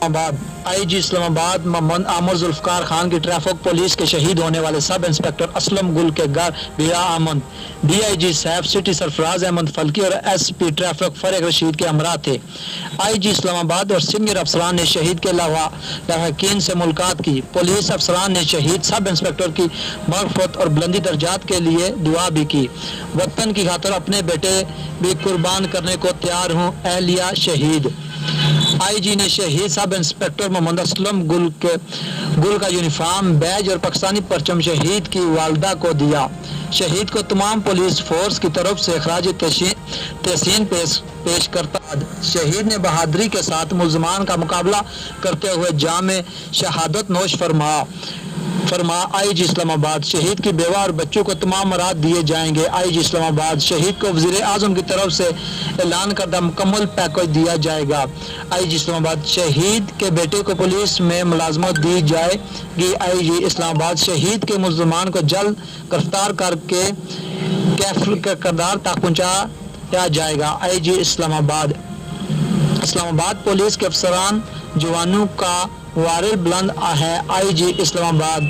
आबाद आईजी इस्लामाबाद मोहम्मद आमर जुल्फकार खान की ट्रैफिक पुलिस के शहीद होने वाले सब इंस्पेक्टर असलम गुल के घर बिया अहमद, डीआईजी साहब सिटी सरफराज अहमद फल्की और एसपी ट्रैफिक फरेक रशीद के हमरा थे। आईजी इस्लामाबाद और सीनियर अफसरान ने शहीद के लावाकिन से मुलाकात की। पुलिस अफसरान ने शहीद सब इंस्पेक्टर की मगफरत और बुलंदी दर्जात के लिए दुआ भी की। वतन की खातिर अपने बेटे भी कुर्बान करने को तैयार हूँ, एहलिया शहीद। आईजी ने शहीद सब इंस्पेक्टर मोहम्मद असलम गुल का यूनिफॉर्म, बैज और पाकिस्तानी परचम शहीद की वालदा को दिया। शहीद को तमाम पुलिस फोर्स की तरफ से खराज तहसीन पेश करता। शहीद ने बहादुरी के साथ मुल्ज़मान का मुकाबला करते हुए जामे शहादत नोश फरमा। आईजी इस्लामाबाद शहीद की बेवा और बच्चों को तमाम मराद दिए जाएंगे। आईजी इस्लामाबाद शहीद को वज़ीर आज़म की तरफ से ऐलान करदा मुकम्मल पैकेज दिया जाएगा। आईजी इस्लामाबाद शहीद के बेटे को पुलिस में मुलाजमत दी जाएगी। आईजी इस्लामाबाद शहीद के मुल्ज़मान को जल्द गिरफ्तार करके कैफर के किरदार तक पहुँचाया जाएगा। आईजी इस्लामाबाद पुलिस के अफसरान जवानों का वारिल बुलंद है। आईजी इस्लामाबाद।